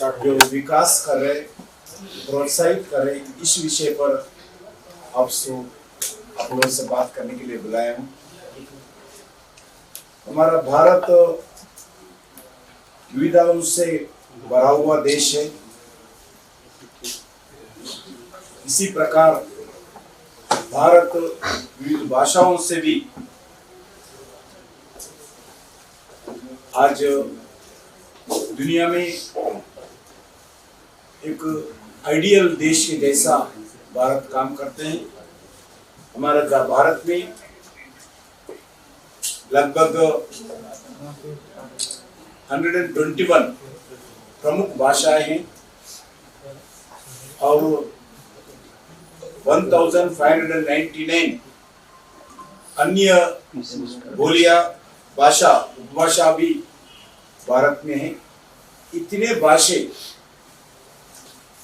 जो विकास कर रहे, प्रोत्साहित कर रहे, इस विषय पर आप लोगों से बात करने के लिए बुलाया हूँ। हमारा भारत विविधताओं से भरा हुआ देश है। इसी प्रकार भारत विविध भाषाओं से भी आज दुनिया में एक आइडियल देश के जैसा भारत काम करते हैं। हमारा भारत में लगभग 121 प्रमुख भाषाएं हैं और 1599 अन्य बोलियां भाषा उपभाषा भी भारत में है। इतने भाषे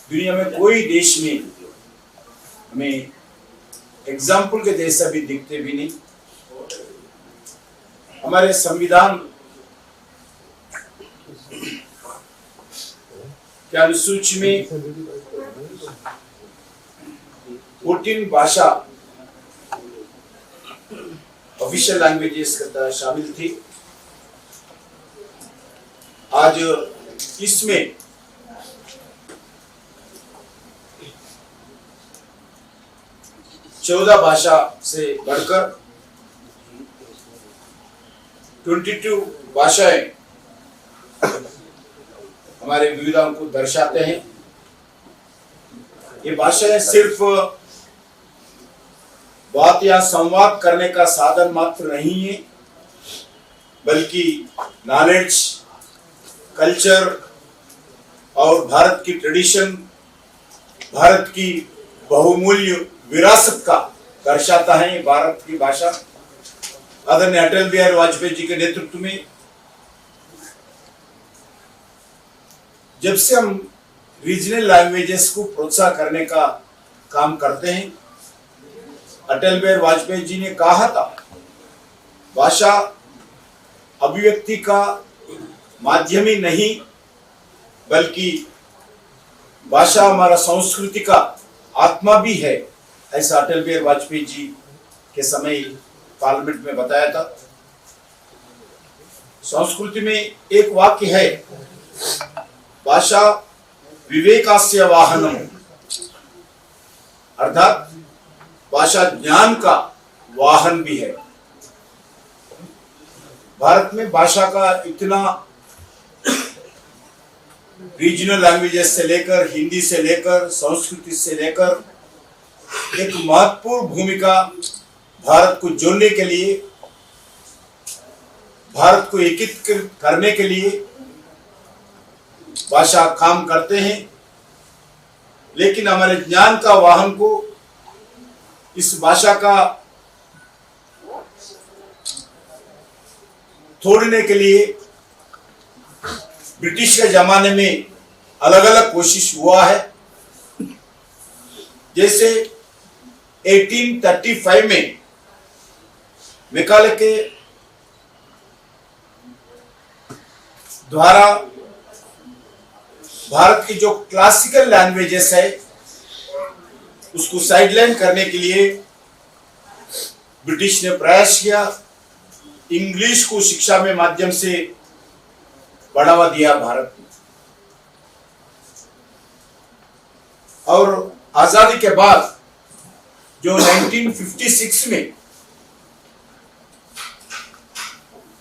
दुनिया में कोई देश में हमें एग्जाम्पल के जैसा भी दिखते भी नहीं। हमारे संविधान के अनुसूची में 14 भाषा ऑफिशियल लैंग्वेजेस के तहत शामिल थी। आज इसमें चौदह भाषा से बढ़कर 22 भाषाएं हमारे विविधताओं को दर्शाते हैं। ये भाषाएं सिर्फ बात या संवाद करने का साधन मात्र नहीं है, बल्कि नॉलेज, कल्चर और भारत की ट्रेडिशन, भारत की बहुमूल्य विरासत का दर्शाता है। भारत की भाषा आदरणीय अटल बिहारी वाजपेयी जी के नेतृत्व में जब से हम रीजनल लैंग्वेजेस को प्रोत्साहन करने का काम करते हैं, अटल बिहारी वाजपेयी जी ने कहा था, भाषा अभिव्यक्ति का माध्यम ही नहीं, बल्कि भाषा हमारा संस्कृति का आत्मा भी है। ऐसा अटल बिहारी वाजपेयी जी के समय पार्लियामेंट में बताया था। संस्कृति में एक वाक्य है, भाषा विवेकास्य वाहनम, अर्थात भाषा ज्ञान का वाहन भी है। भारत में भाषा का इतना रीजनल लैंग्वेजेस से लेकर, हिंदी से लेकर, संस्कृत से लेकर एक महत्वपूर्ण भूमिका भारत को जोड़ने के लिए, भारत को एकीकृत करने के लिए भाषा काम करते हैं। लेकिन हमारे ज्ञान का वाहन को, इस भाषा का तोड़ने के लिए ब्रिटिश के जमाने में अलग अलग कोशिश हुआ है। जैसे 1835 में मैकाले के द्वारा भारत की जो क्लासिकल लैंग्वेजेस है उसको साइडलाइन करने के लिए ब्रिटिश ने प्रयास किया। इंग्लिश को शिक्षा में माध्यम से बढ़ावा दिया भारत में। और आजादी के बाद जो 1956 में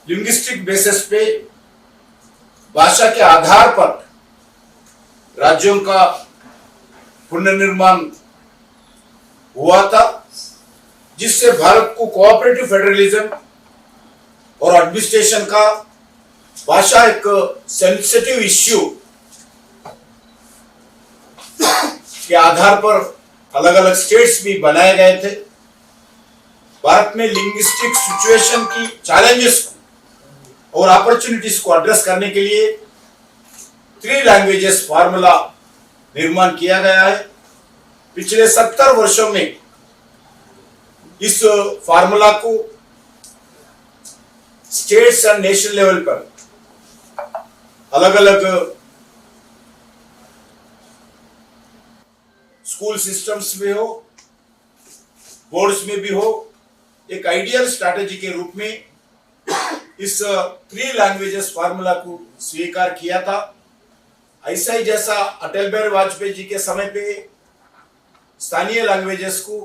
लिंग्विस्टिक बेसिस पे भाषा के आधार पर राज्यों का पुनर्निर्माण हुआ था, जिससे भारत को कोऑपरेटिव फेडरलिज्म और एडमिनिस्ट्रेशन का भाषा एक सेंसिटिव इश्यू के आधार पर अलग अलग स्टेट्स भी बनाए गए थे। भारत में लिंग्विस्टिक सिचुएशन की चैलेंजेस और अपॉर्चुनिटीज को एड्रेस करने के लिए 3 लैंग्वेजेस फार्मूला निर्माण किया गया है। पिछले 70 वर्षों में इस फार्मूला को स्टेट्स एंड नेशनल लेवल पर अलग अलग स्कूल सिस्टम्स में हो, बोर्ड्स में भी हो, एक आइडियल स्ट्रैटेजी के रूप में इस 3 लैंग्वेजेस फार्मूला को स्वीकार किया था। ऐसा ही जैसा अटल बिहारी वाजपेयी जी के समय पे स्थानीय लैंग्वेजेस को,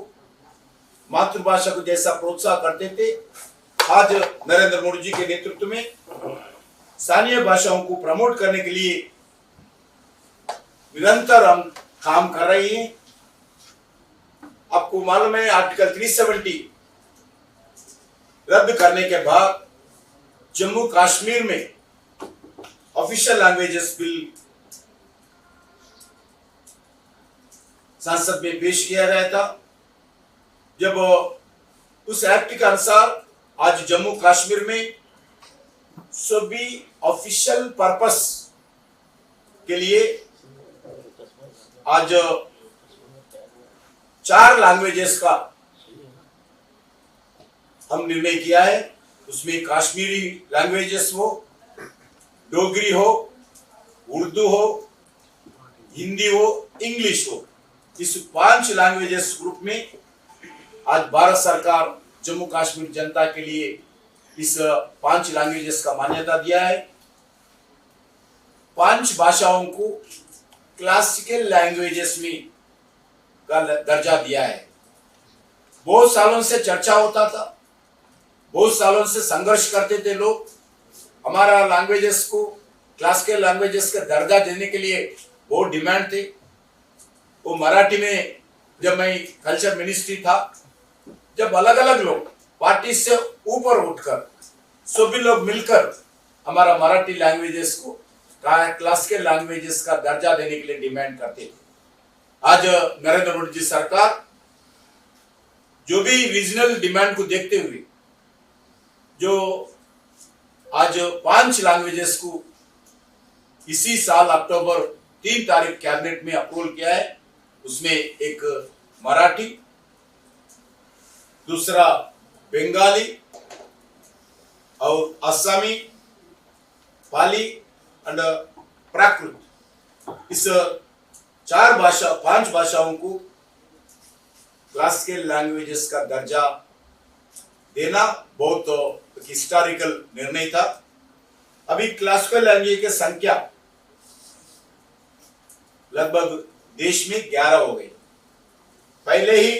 मातृभाषा को जैसा प्रोत्साहन करते थे, आज नरेंद्र मोदी जी के नेतृत्व में स्थानीय भाषाओं को प्रमोट करने के लिए निरंतर हम काम कर रहे हैं। आपको मालूम है आर्टिकल 370 रद्द करने के बाद जम्मू कश्मीर में ऑफिशियल लैंग्वेजेस बिल संसद में पेश किया गया था। जब उस एक्ट के अनुसार आज जम्मू कश्मीर में सभी ऑफिशियल पर्पस के लिए आज 4 लैंग्वेजेस का हम निर्णय किया है। उसमें कश्मीरी लैंग्वेजेस हो, डोगरी हो, उर्दू हो, हिंदी हो, इंग्लिश हो, इस 5 लैंग्वेजेस ग्रुप में आज भारत सरकार जम्मू कश्मीर जनता के लिए इस 5 लैंग्वेजेस का मान्यता दिया है। 5 भाषाओं को क्लासिकल लैंग्वेजेस में का दर्जा दिया है। बहुत सालों से चर्चा होता था, बहुत सालों से संघर्ष करते थे लोग, हमारा लैंग्वेजेस को क्लासिकल लैंग्वेजेस का दर्जा देने के लिए बहुत डिमांड थे। वो मराठी में जब मैं कल्चर मिनिस्ट्री था, जब अलग अलग लोग पार्टी से ऊपर उठकर सभी लोग मिलकर हमारा मराठी लैंग्वेजेस को क्लासिकल लैंग्वेजेस का दर्जा देने के लिए डिमांड करते थे। आज नरेंद्र मोदी जी सरकार जो भी रीजनल डिमांड को देखते हुए जो आज 5 लैंग्वेजेस को इसी साल अक्टूबर 3 तारीख कैबिनेट में अप्रूवल किया है। उसमें एक मराठी, दूसरा बंगाली और असमी, पाली एंड प्राकृत, इस 5 भाषाओं को क्लासिकल लैंग्वेजेस का दर्जा देना बहुत हिस्टोरिकल निर्णय था। अभी क्लासिकल लैंग्वेज की संख्या लगभग देश में 11 हो गई। पहले ही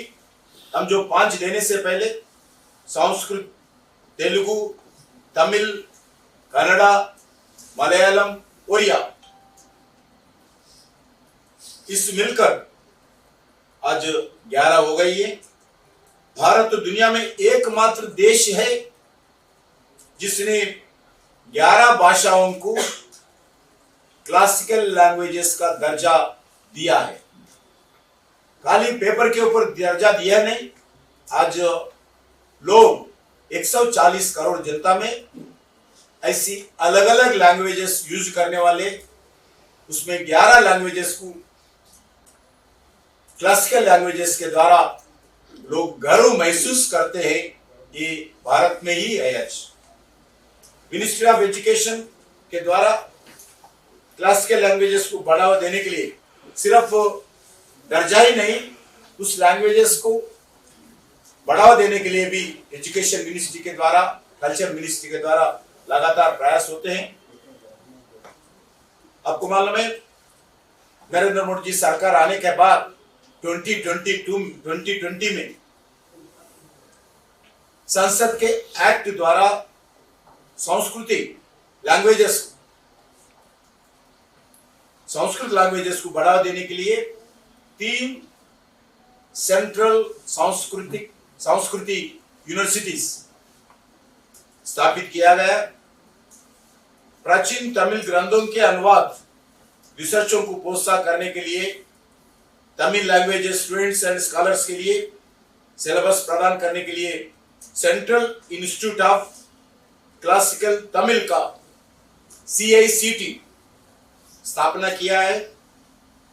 हम जो 5 देने से पहले संस्कृत, तेलुगु, तमिल, कन्नड़ा, मलयालम, ओडिया, इस मिलकर आज 11 हो गई है। भारत तो दुनिया में एकमात्र देश है जिसने 11 भाषाओं को क्लासिकल लैंग्वेजेस का दर्जा दिया है। खाली पेपर के ऊपर दर्जा दिया नहीं, आज लोग 140 करोड़ जनता में ऐसी अलग अलग लैंग्वेजेस यूज करने वाले, उसमें 11 लैंग्वेजेस को क्लासिकल लैंग्वेजेस के द्वारा लोग गर्व महसूस करते हैं। ये भारत में ही है। आज मिनिस्ट्री ऑफ एजुकेशन के द्वारा क्लासिकल लैंग्वेजेस को बढ़ावा देने के लिए सिर्फ दर्जा ही नहीं, उस लैंग्वेजेस को बढ़ावा देने के लिए भी एजुकेशन मिनिस्ट्री के द्वारा, कल्चर मिनिस्ट्री के द्वारा लगातार प्रयास होते हैं। आपको मालूम है नरेंद्र मोदी जी सरकार आने के बाद 2020 में संसद के एक्ट द्वारा संस्कृत लैंग्वेजेस को बढ़ावा देने के लिए 3 सेंट्रल संस्कृति यूनिवर्सिटीज स्थापित किया गया। प्राचीन तमिल ग्रंथों के अनुवाद रिसर्चों को प्रोत्साहन करने के लिए, Tamil language students and scholars के लिए सिलेबस प्रदान करने के लिए central institute of classical Tamil का CICT स्थापना किया है।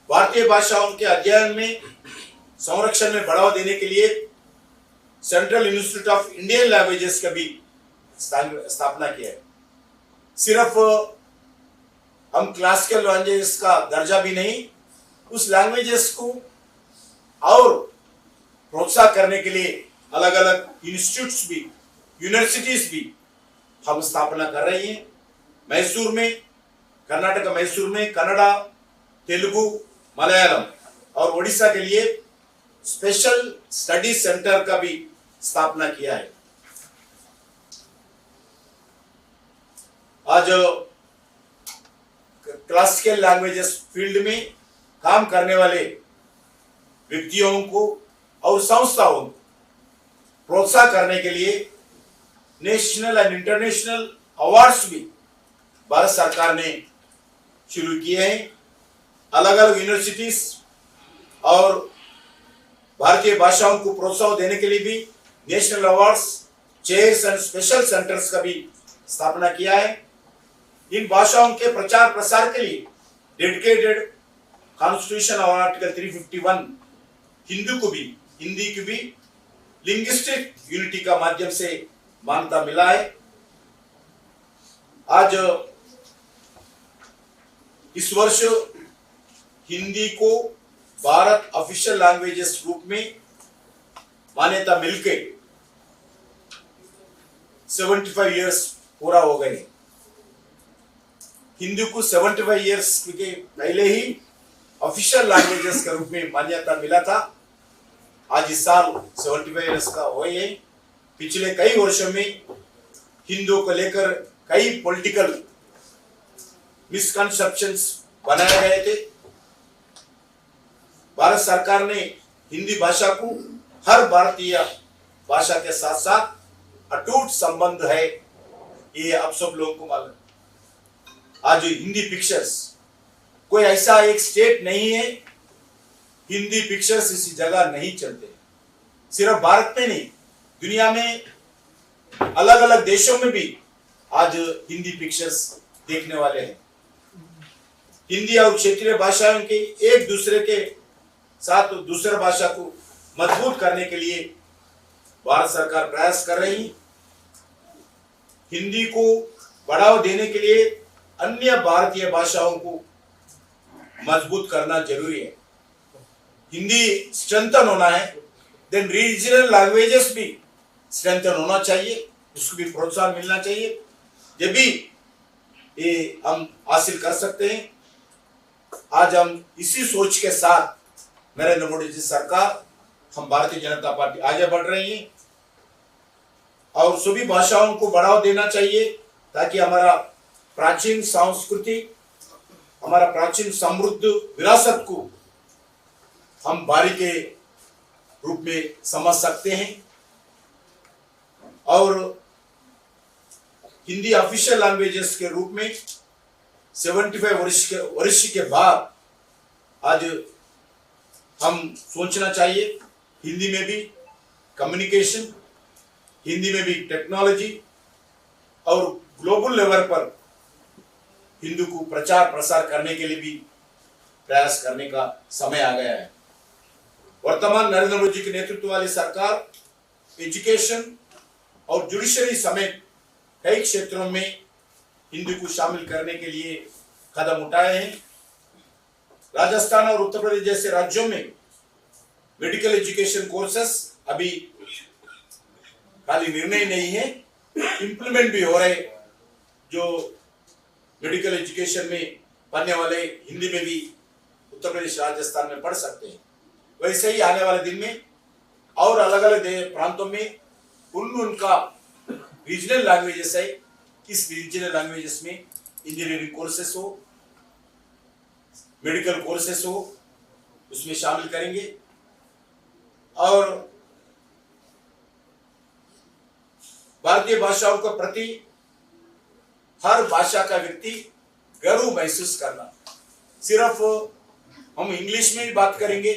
भारतीय भाषाओं के अध्ययन में संरक्षण में बढ़ावा देने के लिए central institute of Indian languages का भी स्थापना किया है। सिर्फ हम क्लासिकल लैंग्वेजेस का दर्जा भी नहीं, उस लैंग्वेजेस को और प्रोत्साहन करने के लिए अलग अलग इंस्टीट्यूट्स भी, यूनिवर्सिटीज भी हम स्थापना कर रही हैं। मैसूर में, कर्नाटक मैसूर में कन्नड़ा, तेलुगु, मलयालम और उड़ीसा के लिए स्पेशल स्टडी सेंटर का भी स्थापना किया है। आज क्लासिकल लैंग्वेजेस फील्ड में काम करने वाले व्यक्तियों को और संस्थाओं को प्रोत्साहन करने के लिए नेशनल एंड इंटरनेशनल अवार्ड्स भी भारत सरकार ने शुरू किए हैं। अलग अलग यूनिवर्सिटीज और भारतीय भाषाओं को प्रोत्साहन देने के लिए भी national awards, chairs and special centres का भी स्थापना किया है। इन भाषाओं के प्रचार प्रसार के लिए डेडिकेटेड कॉन्स्टिट्यूशन और आर्टिकल 351 हिंदी को भी लिंग्विस्टिक यूनिटी का माध्यम से मान्यता मिला है। आज इस वर्ष हिंदी को भारत ऑफिशियल लैंग्वेजेस रूप में मान्यता मिलके 75 इयर्स पूरा हो गए। हिंदी को 75 इयर्स के पहले ही ऑफिशियल लैंग्वेजेस के रूप में मान्यता मिला था। आज इस साल 75 इयर्स का हो है। पिछले कई वर्षों में हिंदू को लेकर कई पॉलिटिकल मिसकंसेप्शंस बनाए गए थे। भारत सरकार ने हिंदी भाषा को हर भारतीय भाषा के साथ साथ अटूट संबंध है, ये आप सब लोगों को मालूम। आज हिंदी पिक्चर्स, कोई ऐसा एक स्टेट नहीं है हिंदी पिक्चर्स इसी जगह नहीं चलते। सिर्फ भारत में नहीं, दुनिया में अलग अलग देशों में भी आज हिंदी पिक्चर्स देखने वाले हैं। हिंदी और क्षेत्रीय भाषाओं के एक दूसरे के साथ दूसरे भाषा को मजबूत करने के लिए भारत सरकार प्रयास कर रही है। हिंदी को बढ़ावा देने के लिए अन्य भारतीय भाषाओं को मजबूत करना जरूरी है। हिंदी स्ट्रेंथन होना है, देन रीजनल लैंग्वेजेस भी स्ट्रेंथन होना चाहिए, उसको भी प्रोत्साहन मिलना चाहिए। जब भी ये हम हासिल कर सकते हैं। आज हम इसी सोच के साथ नरेंद्र मोदी जी सरकार, हम भारतीय जनता पार्टी आगे बढ़ रही है और सभी भाषाओं को बढ़ावा देना चाहिए ताकि हमारा प्राचीन संस्कृति, हमारा प्राचीन समृद्ध विरासत को हम बारीकी रूप में समझ सकते हैं। और हिंदी ऑफिशियल लैंग्वेजेस के रूप में 75 वर्ष के बाद आज हम सोचना चाहिए हिंदी में भी कम्युनिकेशन, हिंदी में भी टेक्नोलॉजी और ग्लोबल लेवल पर हिंदी को प्रचार प्रसार करने के लिए भी प्रयास करने का समय आ गया है। वर्तमान नरेंद्र मोदी जी के नेतृत्व वाली सरकार एजुकेशन और जुडिशरी समेत कई क्षेत्रों में हिंदी को शामिल करने के लिए कदम उठाए हैं। राजस्थान और उत्तर प्रदेश जैसे राज्यों में मेडिकल एजुकेशन कोर्सेस अभी खाली निर्णय नहीं है, इंप्लीमेंट भी हो रहे। जो मेडिकल एजुकेशन में पढ़ने वाले हिंदी में भी उत्तर प्रदेश, राजस्थान में पढ़ सकते हैं। वैसे ही आने वाले दिन में और अलग अलग प्रांतों में उनका रीजनल लैंग्वेजेस है, किस रीजनल लैंग्वेजेस में इंजीनियरिंग कोर्सेस हो, मेडिकल कोर्सेस हो, उसमें शामिल करेंगे। और भारतीय भाषाओं के प्रति हर भाषा का व्यक्ति गर्व महसूस करना। सिर्फ हम इंग्लिश में ही बात करेंगे,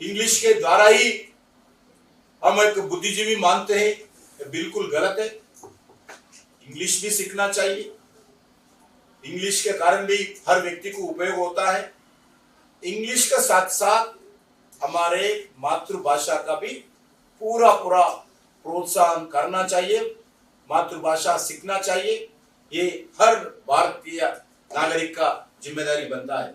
इंग्लिश के द्वारा ही हम एक बुद्धिजीवी मानते हैं, ये बिल्कुल गलत है। इंग्लिश भी सीखना चाहिए, इंग्लिश के कारण भी हर व्यक्ति को उपयोग होता है। इंग्लिश के साथ साथ हमारे मातृभाषा का भी पूरा प्रोत्साहन करना चाहिए, मातृभाषा सीखना चाहिए। ये हर भारतीय नागरिक का जिम्मेदारी बनता है।